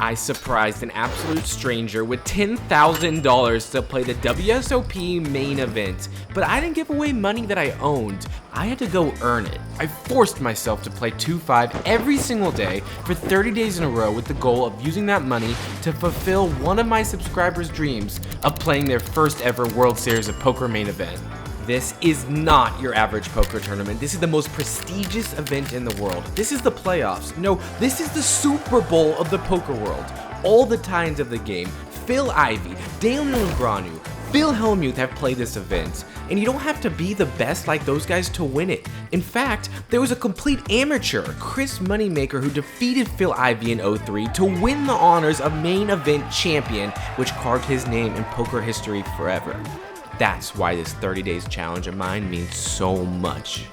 I surprised an absolute stranger with $10,000 to play the WSOP main event, but I didn't give away money that I owned. I had to go earn it. I forced myself to play 2-5 every single day for 30 days in a row with the goal of using that money to fulfill one of my subscribers' dreams of playing their first ever World Series of Poker main event. This is not your average poker tournament. This is the most prestigious event in the world. This is the playoffs. No, this is the Super Bowl of the poker world. All the titans of the game, Phil Ivey, Daniel Negreanu, Phil Hellmuth have played this event. And you don't have to be the best like those guys to win it. In fact, there was a complete amateur, Chris Moneymaker, who defeated Phil Ivey in 03 to win the honors of main event champion, which carved his name in poker history forever. That's why this 30 days challenge of mine means so much.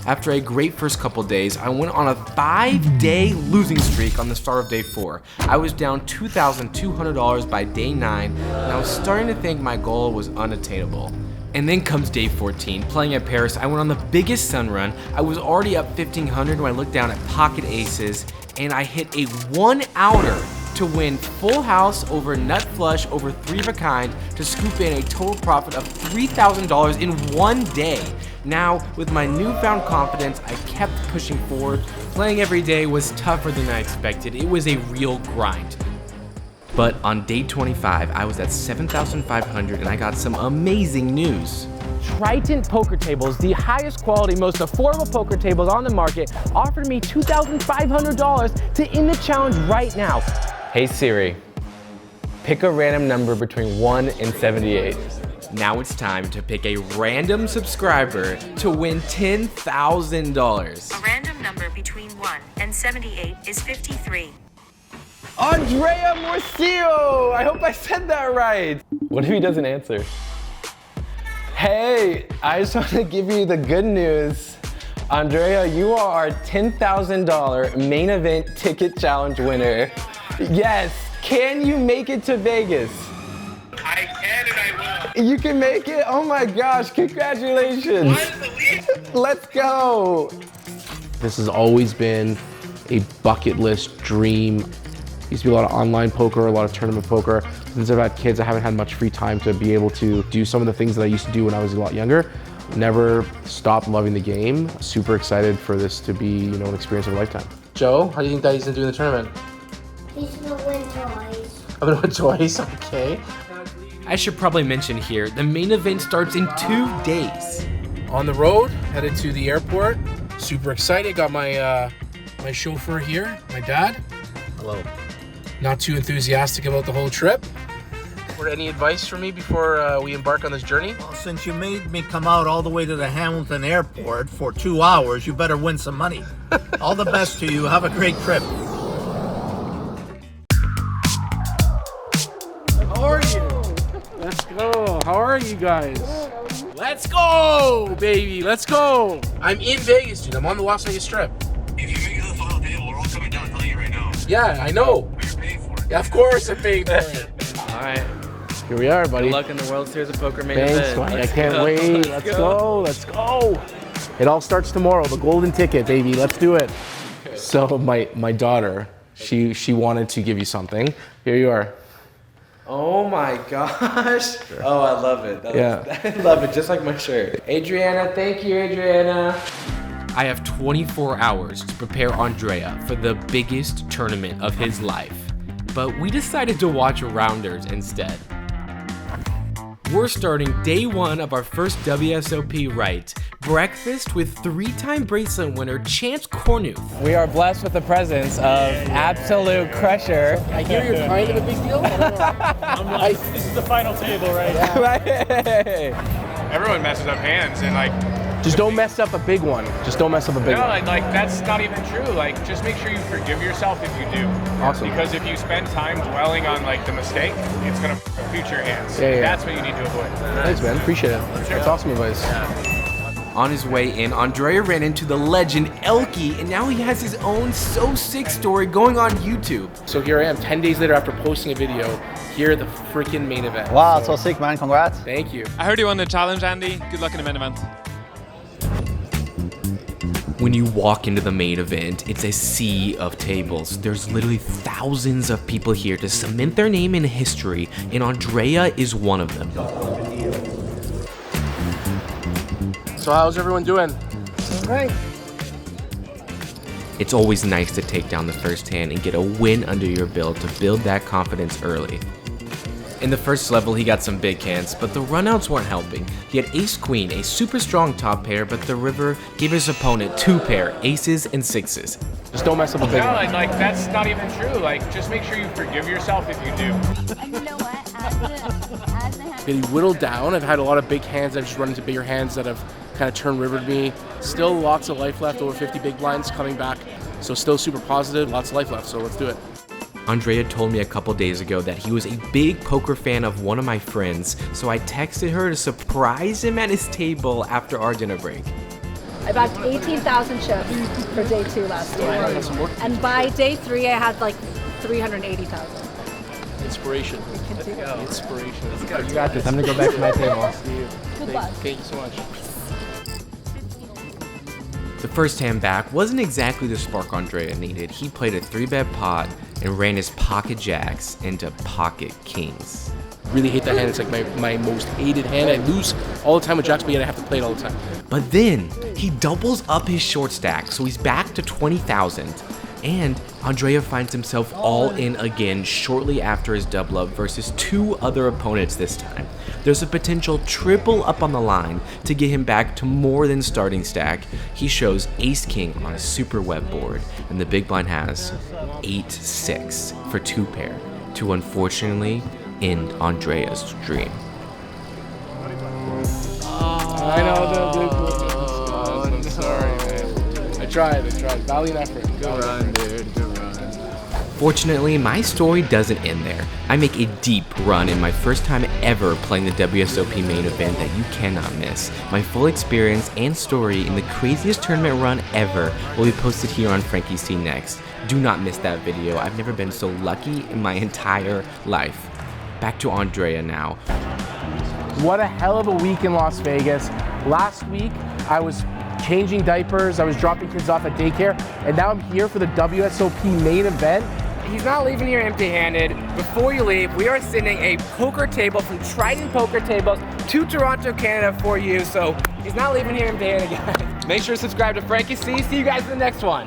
After a great first couple days, I went on a 5-day losing streak on the start of day 4. I was down $2,200 by day 9, and I was starting to think my goal was unattainable. And then comes day 14. Playing at Paris, I went on the biggest sun run. I was already up $1,500 when I looked down at pocket aces, and I hit a 1-outer to win full house over nut flush over 3 of a kind to scoop in a total profit of $3,000 in one day. Now, with my newfound confidence, I kept pushing forward. Playing every day was tougher than I expected. It was a real grind. But on day 25, I was at 7,500 and I got some amazing news. Trident Poker Tables, the highest quality, most affordable poker tables on the market, offered me $2,500 to end the challenge right now. Hey Siri, pick a random number between 1 and 78. Now it's time to pick a random subscriber to win $10,000. A random number between 1 and 78 is 53. Andrea Morcillo! I hope I said that right. What if he doesn't answer? Hey, I just want to give you the good news. Andrea, you are our $10,000 main event ticket challenge winner. Yes, can you make it to Vegas? I can and I will. You can make it? Oh my gosh, congratulations. Let's go. This has always been a bucket list dream. Used to be a lot of online poker, a lot of tournament poker. Since I've had kids, I haven't had much free time to be able to do some of the things that I used to do when I was a lot younger. Never stopped loving the game. Super excited for this to be, an experience of a lifetime. Joe, how do you think Daddy's gonna do in the tournament? He's gonna win twice. I'm gonna win twice, okay. I should probably mention here, the main event starts in 2 days. On the road, headed to the airport. Super excited. Got my my chauffeur here, my dad. Hello. Not too enthusiastic about the whole trip. Any advice for me before we embark on this journey? Well, since you made me come out all the way to the Hamilton airport for 2 hours, you better win some money. All the best to you. Have a great trip. How are you? Let's go. How are you guys? Let's go, baby. Let's go. I'm in Vegas, dude. I'm on the Las Vegas Strip. If you make it to the final table, we're all coming down telling you right now. Yeah, I know. But you're paying for it. Yeah, of course I'm paying for it. All right. Here we are, buddy. Good luck in the World Series of Poker main Thanks, event. Mike. I can't wait. Let's go. Let's go. It all starts tomorrow. The golden ticket, baby. Let's do it. So my daughter, she wanted to give you something. Here you are. Oh my gosh. Oh, I love it. I love it, just like my shirt. Adriana, thank you, Adriana. I have 24 hours to prepare Andrea for the biggest tournament of his life. But we decided to watch Rounders instead. We're starting day 1 of our first WSOP right. Breakfast with 3-time bracelet winner Chance Cornuth. We are blessed with the presence of absolute crusher. I hear you're kind of a big deal. I'm like, this is the final table, right? Right. Everyone messes up hands and Just don't mess up a big one. Just don't mess up a big one. like that's not even true. Like, just make sure you forgive yourself if you do. Awesome. Because if you spend time dwelling on the mistake, it's gonna future hands. Yeah. That's what you need to avoid. Thanks, man. Appreciate it. That's awesome advice. On his way in, Andrea ran into the legend Elke, and now he has his own So Sick story going on YouTube. So here I am, 10 days later after posting a video. Here, the freaking main event. Wow, so sick, man. Congrats. Thank you. I heard you won the challenge, Andy. Good luck in the main event. When you walk into the main event, it's a sea of tables. There's literally thousands of people here to cement their name in history, and Andrea is one of them. So how's everyone doing? Right. It's always nice to take down the first hand and get a win under your belt to build that confidence early. In the first level, he got some big hands, but the runouts weren't helping. He had ace-queen, a super strong top pair, but the river gave his opponent 2 pair, aces and 6s. Just don't mess up a big No, one. like that's not even true. Like, just make sure you forgive yourself if you do. And you know what? As it happens. Getting whittled down. I've had a lot of big hands. I've just run into bigger hands that have kind of turned river to me. Still lots of life left, over 50 big blinds coming back. So still super positive, lots of life left, so let's do it. Andrea told me a couple days ago that he was a big poker fan of one of my friends, so I texted her to surprise him at his table after our dinner break. I backed 18,000 chips for day 2 last year. And by day 3, I had like 380,000. Inspiration. Let's go. Inspiration. Let's go. You got this. I'm gonna go back to my table. Good luck. Thank you so much. The first hand back wasn't exactly the spark Andrea needed. He played a 3-bet pot and ran his pocket jacks into pocket kings. Really hate that hand. It's like my most hated hand. I lose all the time with jacks, but yet I have to play it all the time. But then he doubles up his short stack, so he's back to 20,000. And Andrea finds himself all in again shortly after his double up versus 2 other opponents this time. There's a potential triple up on the line to get him back to more than starting stack. He shows ace-king on a super web board, and the big blind has 8-6 for 2 pair to unfortunately end Andrea's dream. I know I'm sorry, man. I tried. Valiant effort. Good run, dude. Good run. Fortunately, my story doesn't end there. I make a deep run in my first time ever playing the WSOP main event that you cannot miss. My full experience and story in the craziest tournament run ever will be posted here on Frankie's Team next. Do not miss that video. I've never been so lucky in my entire life. Back to Andrea now. What a hell of a week in Las Vegas. Last week, I was changing diapers, I was dropping kids off at daycare, and now I'm here for the WSOP main event. He's not leaving here empty-handed. Before you leave, we are sending a poker table from Trident Poker Tables to Toronto, Canada for you. So he's not leaving here empty-handed, guys. Make sure to subscribe to Frankie C. See you guys in the next one.